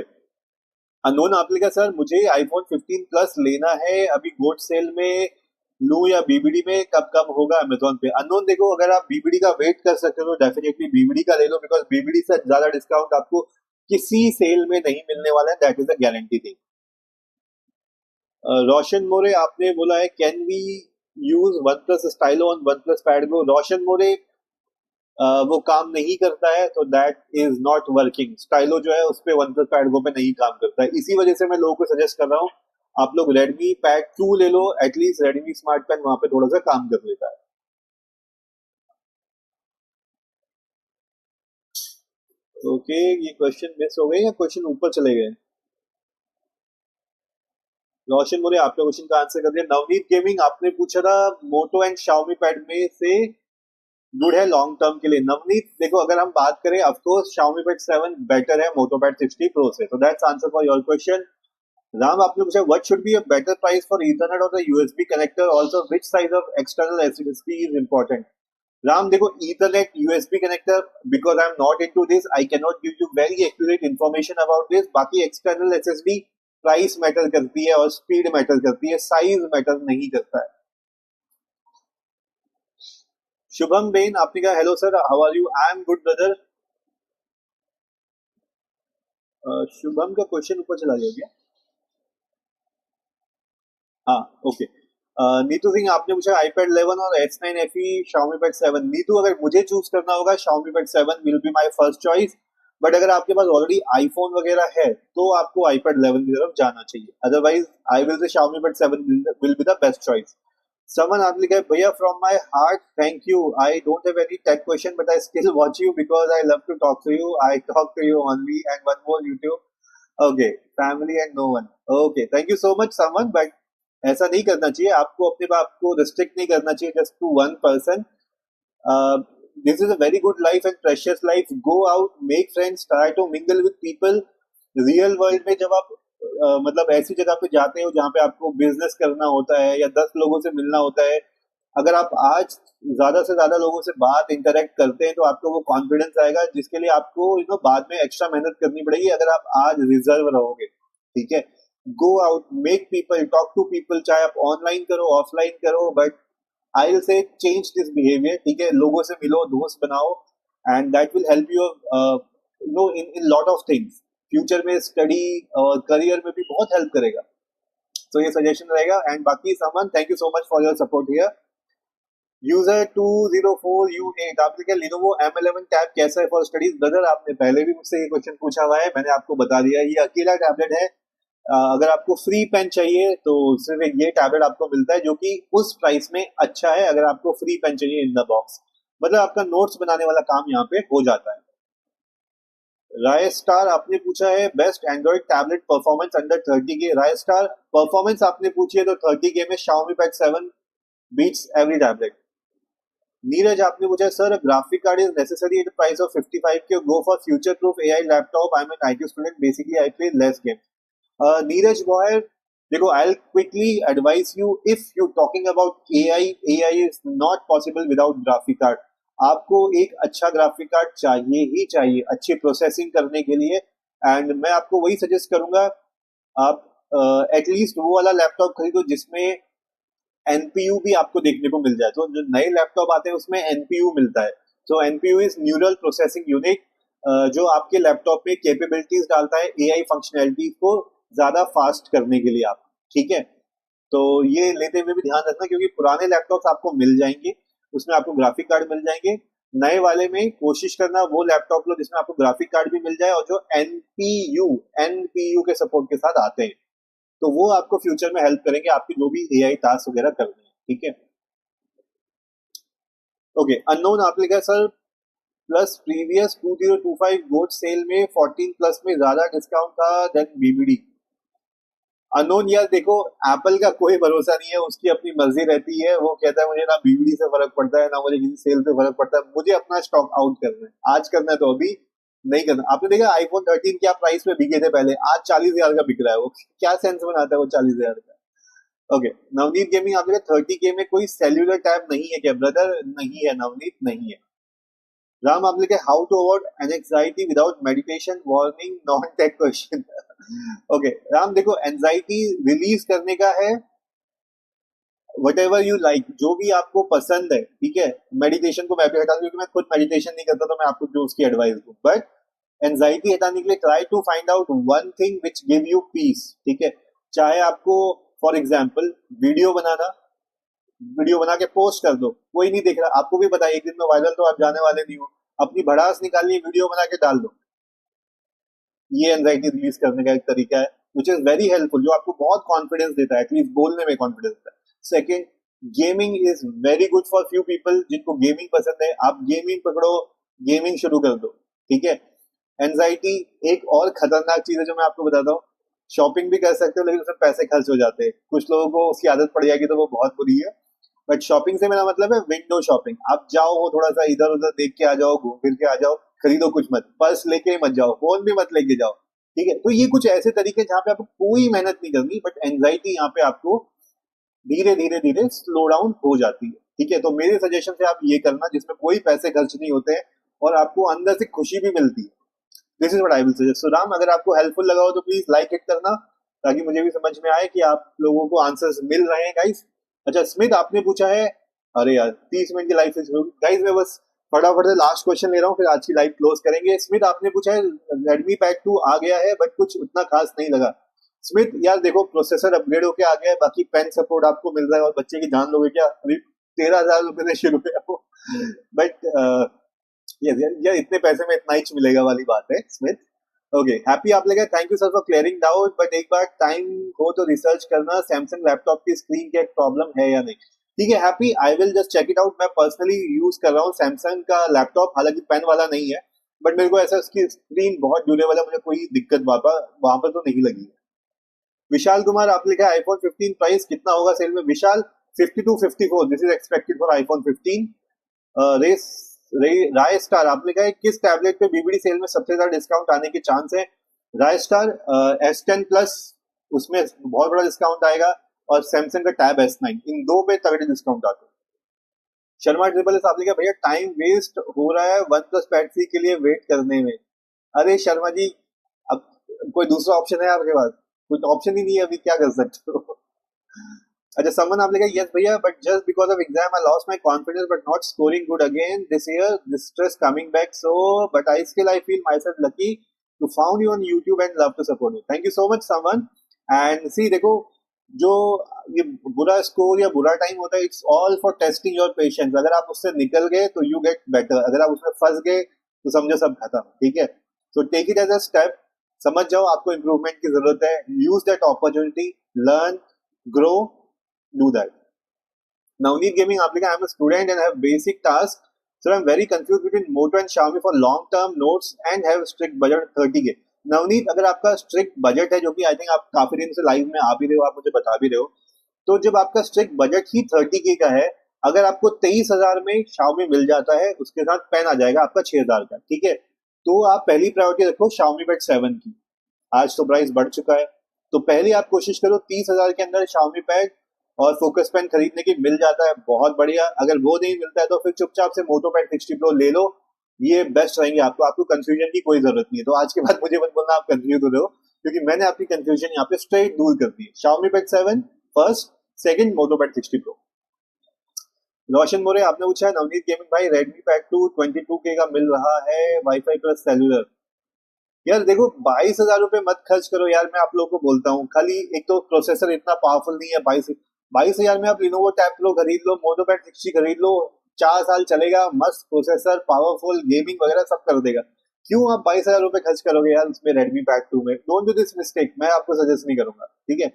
अननोन आपने, सर मुझे iPhone 15 प्लस लेना है, अभी गोल्ड सेल में लूं या BBD में, कब कब होगा अमेजोन पे. अननोन देखो, अगर आप BBD का वेट कर सकते हो तो डेफिनेटली BBD का ले लो, बिकॉज BBD से ज्यादा डिस्काउंट आपको किसी सेल में नहीं मिलने वाला है. That is a guarantee thing. Roshan More आपने बोला है can we use one plus stylo on one plus pad go. Roshan More वो काम नहीं करता है, तो that is not working. Stylo जो है उस पे वन प्लस पैड गो पे नहीं काम करता है, इसी वजह से मैं लोगों को सजेस्ट कर रहा हूँ आप लोग रेडमी पैड 2 ले लो, एटलीस्ट रेडमी स्मार्ट पेन वहां पे थोड़ा सा काम कर लेता है। ओके, ये क्वेश्चन मिस हो गए या क्वेश्चन ऊपर चले गए? रोशन मोरे आपने क्वेश्चन का आंसर कर दिया। नवनीत गेमिंग आपने पूछा था मोटो एंड शाओमी पैड में से गुड है लॉन्ग टर्म के लिए। नवनीत देखो, अगर हम बात करें of course Xiaomi Pad 7 better है मोटो पैड 60 प्रो से, so that's answer for your question। Ram आपने पूछा what should be a better price for ethernet और the USB connector, also which size of external SSD is important. Ram देखो, ethernet USB connector, because I am not into this I can not give you very accurate information about this. बाकी external SSD price matter करती है और speed matter करती है, size matter नहीं करता है। शुभम बेन आपने कहा hello sir, how are you? I am good brother. Shubham का क्वेश्चन ऊपर चला गया क्या? हाँ, ओके। नीतू सिंह आपने पूछा iPad 11 और S9 FE Xiaomi Pad 7। Neetu, अगर मुझे चूज करना होगा Xiaomi Pad 7 will be my first choice, but अगर आपके पास ऑलरेडी आईफोन वगैरह है तो आपको iPad 11 की तरफ जाना चाहिए, otherwise I will say Xiaomi Pad 7 will be the best choice. Saman आपने लिखा है भैया from my heart thank you, I don't have any tech question but I still watch you because I love to talk to you, I talk to you only and one more YouTube. Okay, family and no one. Okay, thank you so much Saman, but ऐसा नहीं करना चाहिए, आपको अपने आप को restrict नहीं करना चाहिए just to one person. This is a very good life and precious life, go out, make friends, try to mingle with people. Real world में जब आप मतलब ऐसी जगह पे जाते हो जहाँ पे आपको बिजनेस करना होता है या 10 लोगों से मिलना होता है, अगर आप आज ज्यादा से ज्यादा लोगों से बात इंटरेक्ट करते हैं तो आपको वो कॉन्फिडेंस आएगा जिसके लिए आपको बाद में एक्स्ट्रा मेहनत करनी पड़ेगी अगर आप आज रिजर्व रहोगे। ठीक है, go out, make people, talk to people, चाहे आप ऑनलाइन करो ऑफलाइन करो, but I will say change this behaviour. ठीक है, लोगों से मिलो, दोस्त बनाओ, and that will help you know in in lot of things. Future में स्टडी और करियर में भी बहुत हेल्प करेगा। तो ये सजेशन रहेगा। एंड बाकी Saman, thank you so much for your support here. User 204U8 आपने क्या Lenovo M11 टैब कैसा है फॉर स्टडीज? ब्रदर, आपने पहले भी मुझसे ये क्वेश्चन पूछा हुआ है, मैंने आपको बता दिया ये अकेला टैबलेट है। अगर आपको फ्री पेन चाहिए तो सिर्फ ये टैबलेट आपको मिलता है जो कि उस प्राइस में अच्छा है। अगर आपको फ्री पेन चाहिए इन द बॉक्स, मतलब आपका नोट्स बनाने वाला काम यहाँ पे हो जाता है। राय स्टार आपने पूछा है best android tablet performance under 30K। Rai star, performance आपने पूछी है तो 30K में Xiaomi Pad 7 beats every tablet. Neeraj आपने पूछा sir graphic card is necessary at price of 55K, go for future proof AI laptop, I am an IT student, basically I play less game. Neeraj boy, देखो I quickly advise you, if you talking about AI, AI is not possible without graphic card. आपको एक अच्छा graphic card चाहिए ही चाहिए अच्छी processing करने के लिए, एंड मैं आपको वही सजेस्ट करूंगा आप एटलीस्ट वो वाला लैपटॉप खरीदो जिसमें एनपीयू भी आपको देखने को मिल जाए। तो जो नए लैपटॉप आते हैं उसमें एनपीयू मिलता है, तो NPU is neural processing unit, जो आपके लैपटॉप में कैपेबिलिटीज डालता है एआई फंक्शनैलिटीज को ज्यादा फास्ट करने के लिए आप। ठीक है, तो ये लेते हुए भी ध्यान रखना क्योंकि पुराने लैपटॉप्स आपको मिल जाएंगे, उसमें आपको ग्राफिक कार्ड मिल जाएंगे। नए वाले में कोशिश करना वो लैपटॉप लो जिसमें आपको ग्राफिक कार्ड भी मिल जाए और जो एनपीयू एनपीयू के सपोर्ट के साथ आते हैं, तो वो आपको फ्यूचर में हेल्प करेंगे आपकी जो भी एआई टास्क वगैरह करने हैं। ठीक है, ओके। अननोन आप लिखा है sir plus previous 2025 gold sale में 14 प्लस में ज्यादा डिस्काउंट था देन बीबीडी। अननोन यार देखो, एप्पल का कोई भरोसा नहीं है, उसकी अपनी मर्जी रहती है, वो कहता है मुझे ना बीबीडी से फर्क पड़ता है ना मुझे किसी सेल से फर्क पड़ता है, मुझे अपना स्टॉक आउट करना है, आज करना है तो अभी, नहीं करना। आपने देखा आईफोन 13 क्या प्राइस में बिके थे पहले, आज 40,000 का बिक रहा है, वो क्या सेंस बनाता है वो 40,000 का। ओके, नवनीत गेमिंग आपने कहा 30K में कोई सेल्यूलर टैब नहीं है क्या? ब्रदर नहीं है नवनीत, नहीं है। राम आप लिखे how to avoid anxiety without meditation, warning non tech question. Okay Ram, देखो एंजाइटी रिलीज करने का है वट एवर यू लाइक, जो भी आपको पसंद है। ठीक है, मेडिटेशन को मैं भी हटा दूं क्योंकि मैं खुद मेडिटेशन नहीं करता, तो मैं आपको जो उसकी एडवाइस दूं, बट एंजाइटी हटाने के लिए try to find out one thing which give you peace. ठीक है, चाहे आपको फॉर एग्जाम्पल वीडियो बनाना, वीडियो बना के पोस्ट कर दो, कोई नहीं देख रहा, आपको भी पता है एक दिन में वायरल तो आप जाने वाले नहीं हो, अपनी भड़ास निकालनी है, वीडियो बना के डाल दो। ये एंजाइटी रिलीज करने का एक तरीका है विच इज वेरी हेल्पफुल, जो आपको बहुत कॉन्फिडेंस देता है, एटलीस्ट बोलने में कॉन्फिडेंस देता है। Second, gaming is very good for few people जिनको गेमिंग पसंद है, आप गेमिंग पकड़ो, गेमिंग शुरू कर दो, ठीक है। एंजाइटी एक और खतरनाक चीज है जो मैं आपको बताता हूँ, शॉपिंग भी कर सकते हो लेकिन उसमें पैसे खर्च हो जाते हैं, कुछ लोगों को उसकी आदत पड़ जाएगी तो वो बहुत बुरी है। बट शॉपिंग से मेरा मतलब है विंडो शॉपिंग, आप जाओ वो थोड़ा सा इधर उधर देख के आ जाओ, घूम फिर के आ जाओ, खरीदो कुछ मत, पर्स लेके मत जाओ, फोन भी मत लेके जाओ, ठीक है। तो ये कुछ ऐसे तरीके जहाँ पे आपको कोई मेहनत नहीं करनी, बट एंजाइटी यहाँ पे आपको धीरे धीरे धीरे स्लो डाउन हो जाती है, ठीक है। तो मेरे सजेशन से आप ये करना जिसमें कोई पैसे खर्च नहीं होते हैं और आपको अंदर से खुशी भी मिलती है। This is what I will suggest. So Ram, अगर आपको हेल्पफुल लगा हो तो प्लीज लाइक इट करना, ताकि मुझे भी समझ में आए कि आप लोगों को आंसर्स मिल रहे हैं गाइस। अच्छा स्मिथ, आपने पूछा है, अरे यार 30 मिनट की लाइफ गाइस, मैं बस फटाफट से लास्ट क्वेश्चन ले रहा हूँ फिर आज की लाइव क्लोज करेंगे। स्मिथ आपने पूछा है रेडमी पैड 2 आ गया है बट कुछ उतना खास नहीं लगा। स्मिथ यार देखो, प्रोसेसर अपग्रेड होके आ गया है, बाकी पेन सपोर्ट आपको मिल रहा है, और बच्चे की जान लोगे क्या, अभी 13,000 रुपए से शुरू है वो, बट यार इतने पैसे में इतना ही मिलेगा वाली बात है स्मिथ। ओके हैप्पी, आप लगा thank you sir for clearing doubt, but एक बार टाइम हो तो रिसर्च करना सैमसंग लैपटॉप की स्क्रीन का एक प्रॉब्लम है या नहीं। ठीक है Happy, I will just check it out. मैं पर्सनली यूज कर रहा हूँ सैमसंग का लैपटॉप, हालांकि पेन वाला नहीं है, बट मेरे को ऐसा उसकी स्क्रीन बहुत ड्यूरेबल है, मुझे कोई दिक्कत वहां पर तो नहीं लगी है। विशाल कुमार आप लिखा है आईफोन 15 प्राइस कितना होगा सेल में। Vishal 52 54 this is expected for iPhone 15। रेस राय स्टार आप लिखा है किस टैबलेट पे बीबीडी सेल में सबसे ज्यादा डिस्काउंट आने के चांस है। राय स्टार S10 प्लस, उसमें बहुत बड़ा डिस्काउंट आएगा, और सैमसंग का टैब S9, इन दो पे तगड़े डिस्काउंट आते हैं। शर्मा ट्रिपल एस आप लिखा भैया टाइम वेस्ट हो रहा है वन प्लस पैड 3 के लिए वेट करने में। अरे शर्मा जी, अब कोई दूसरा ऑप्शन है आपके पास? कुछ ऑप्शन ही नहीं है अभी, क्या कर सकते हो। अच्छा समन आप लिखा यस भैया but just because of exam I lost my confidence but not scoring good again this year, this stress coming back so but I still I feel myself lucky to found you on YouTube and love to support you. Thank you so much Saman. And see देखो, जो ये बुरा score या बुरा time होता है, it's all for testing your patience. अगर आप उससे निकल गए तो यू गेट बेटर, अगर आप उसमें फंस गए तो समझो सब खत्म, ठीक है। So take it as a step, समझ जाओ आपको इंप्रूवमेंट की जरूरत है, use that opportunity, learn, grow, do that. Navneet Gaming आप लिखा, I am a student and have basic tasks, so I am very confused between Moto and Xiaomi for long term notes and have strict budget 30K। Navneet अगर आपका strict budget है, जो कि I think आप काफी दिन से लाइव में आ भी रहे हो, आप मुझे बता भी रहे हो, तो जब आपका स्ट्रिक्ट बजट ही 30K का है, अगर आपको 23,000 में Xiaomi मिल जाता है, उसके साथ पेन आ जाएगा आपका 6,000 का, ठीक है, तो आप पहली प्रायोरिटी रखो Xiaomi Pad 7 की। आज तो प्राइस बढ़ चुका है, तो पहले आप कोशिश करो 30,000 के अंदर Xiaomi Pad और फोकस पेन खरीदने की, मिल जाता है बहुत बढ़िया, अगर वो नहीं मिलता है तो फिर चुपचाप से मोटो पैड 60 प्रो ले लो, ये बेस्ट रहेंगे आपको, आपको कंफ्यूजन की कोई जरूरत नहीं है। तो आज के बाद मुझे मत बोलना आप कंफ्यूज हो रहे हो, क्योंकि मैंने आपकी कंफ्यूजन यहाँ पे स्ट्रेट दूर कर दी। Xiaomi Pad 7 फर्स्ट, सेकंड मोटो पैड 60 प्रो। रोशन मोरे आपने पूछा है नवनीत गेमिंग भाई रेडमी पैड 2 22K का मिल रहा है वाईफाई प्लस सेलुलर। यार देखो 22,000 रुपए मत खर्च करो यार, मैं आप लोगों को बोलता हूँ, खाली एक तो प्रोसेसर इतना पावरफुल नहीं है। 22,000 में आप लिनोवो टैब प्रो खरीद लो, मोटो पैड 60 खरीद लो, 4 साल चलेगा, मस्त प्रोसेसर, पावरफुल, गेमिंग वगैरह सब कर देगा। क्यों आप 22,000 रुपए खर्च करोगे यार उसमें रेडमी पैड 2 में? डोंट डू दिस मिस्टेक, मैं आपको सजेस्ट नहीं करूंगा, ठीक है।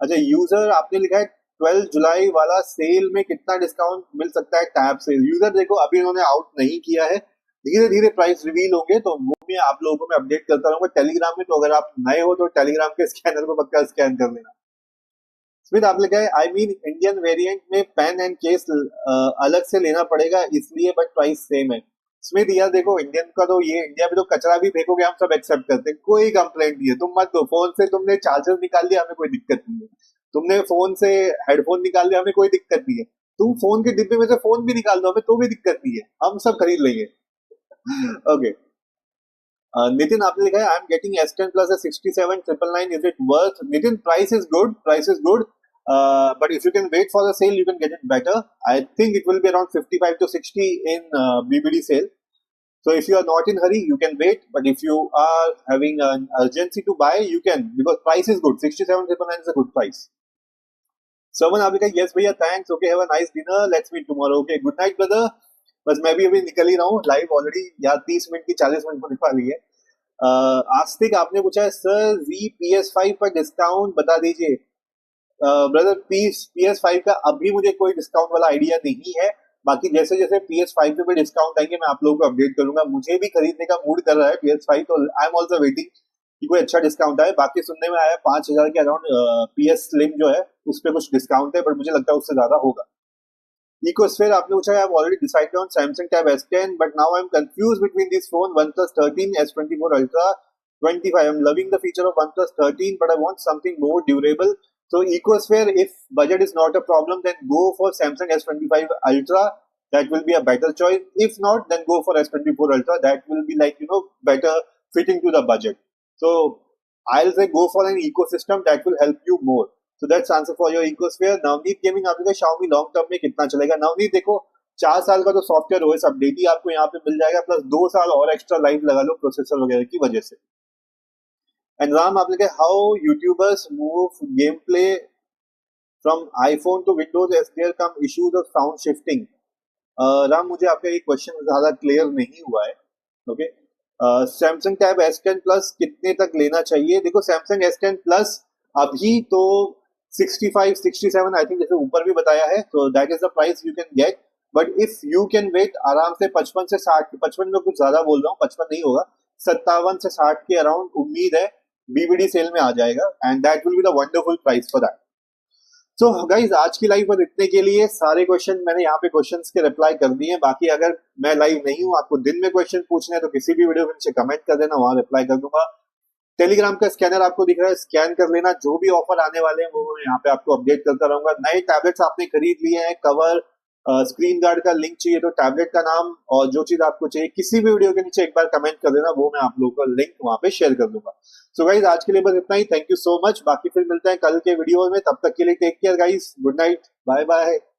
अच्छा यूजर आपने लिखा है 12 जुलाई वाला सेल में कितना डिस्काउंट मिल सकता है टैब से। यूजर देखो अभी इन्होंने आउट नहीं किया है, धीरे धीरे प्राइस रिवील होंगे तो वो मैं आप लोगों को मैं अपडेट करता रहूंगा टेलीग्राम में, तो अगर आप नए हो तो टेलीग्राम के स्कैनर को पक्का स्कैन कर लेना। स्मिथ आप लिखा है आई मीन इंडियन वेरिएंट में पेन एंड केस अलग से लेना पड़ेगा इसलिए, बट प्राइस सेम है। स्मिथ यार देखो इंडियन का तो ये, इंडिया में तो कचरा भी फेंकोगे हम सब एक्सेप्ट करते हैं, कोई कंप्लेंट नहीं है, तुम मत दो। फोन से तुमने चार्जर निकाल लिया हमें कोई दिक्कत नहीं है, तुमने फोन से हेडफोन निकाल लिया हमें कोई दिक्कत नहीं है, तुम फोन के डिब्बे में से फोन भी निकाल दो हमें तो भी दिक्कत नहीं है, हम सब खरीद लेंगे। ओके नितिन आपने लिखा है I am getting S10 plus 67,999 is it worth. Nitin price is good, price is good, but if you can wait for the sale you can get it better. I think it will be around 55 to 60 in BBD sale, so if you are not in hurry you can wait, but if you are having an urgency to buy you can, because price is good, 67,999 is a good price. Suman आपने कहा yes भैया thanks, okay have a nice dinner, let's meet tomorrow, okay good night brother. बस मैं भी अभी निकल ही रहा हूँ, लाइव ऑलरेडी यार 30 मिनट की 40 मिनट होने वाली है। आस्तिक आपने पूछा है सर जी PS5 पर डिस्काउंट बता दीजिए। ब्रदर PS5 का अभी मुझे कोई डिस्काउंट वाला आइडिया नहीं है। बाकी जैसे जैसे PS5 पे भी डिस्काउंट आएंगे मैं आप लोगों को अपडेट करूंगा। मुझे भी खरीदने का मूड कर रहा है PS5, तो आई एम ऑल्सो वेटिंग कि कोई अच्छा डिस्काउंट आए। बाकी सुनने में आया 5,000 के अराउंड PS स्लिम जो है उस पर कुछ डिस्काउंट है, बट मुझे लगता है उससे ज्यादा होगा। इकोस्फेयर आपने पूछा है, I've already decided on Samsung Tab S10, but now I'm confused between this phone, OnePlus 13, S24 Ultra, 25. I'm loving the feature of OnePlus 13, but I want something more durable. So Ecosphere, if budget is not a problem, then go for Samsung S25 Ultra. That will be a better choice. If not, then go for S24 Ultra. That will be like, better fitting to the budget. So I'll say go for an ecosystem that will help you more. So that's answer for your Ecosphere. Navneet gaming आपने कहा Xiaomi long term में कितना चलेगा। नवनीत देखो 4 साल का तो software OS update ही आपको यहाँ पे मिल जाएगा, प्लस 2 साल और एक्स्ट्रा लाइफ लगा लो प्रोसेसर वगैरह की वजह से। एंड राम आपने कहा how YouTubers move game play from iPhone to Windows as there come issues of sound shifting. Ram मुझे आपका ये क्वेश्चन ज्यादा क्लियर नहीं हुआ है। Okay, Samsung tab S10 plus कितने तक लेना चाहिए? देखो सैमसंग S10 प्लस अभी तो 65 67 आई थिंक जैसे ऊपर भी बताया है, तो that is the price you can get. But if you can wait आराम से 55 से 60, 55 में कुछ ज्यादा बोल रहा हूँ, 55 नहीं होगा, 57 से 60 के अराउंड उम्मीद है बीबीडी सेल में आ जाएगा, and that will be the wonderful price for that. So guys आज की लाइव पर इतने के लिए सारे क्वेश्चन मैंने यहाँ पे क्वेश्चंस के रिप्लाई कर दिए। बाकी अगर मैं लाइव नहीं हूँ, आपको दिन में क्वेश्चन पूछने हैं, तो किसी भी वीडियो में नीचे कमेंट कर देना, वहां रिप्लाई कर दूंगा। टेलीग्राम का स्कैनर आपको दिख रहा है, स्कैन कर लेना। जो भी ऑफर आने वाले हैं वो मैं यहाँ पे आपको अपडेट करता रहूंगा। नए टैबलेट्स आपने खरीद लिए हैं, कवर स्क्रीन गार्ड का लिंक चाहिए तो टैबलेट का नाम और जो चीज आपको चाहिए किसी भी वीडियो के नीचे एक बार कमेंट कर देना, वो मैं आप लोगों को लिंक वहां पे शेयर कर दूंगा। सो गाइज आज के लिए बस इतना ही, थैंक यू सो मच। बाकी फिर मिलते हैं कल के वीडियो में, तब तक के लिए take care guys, good night, bye bye.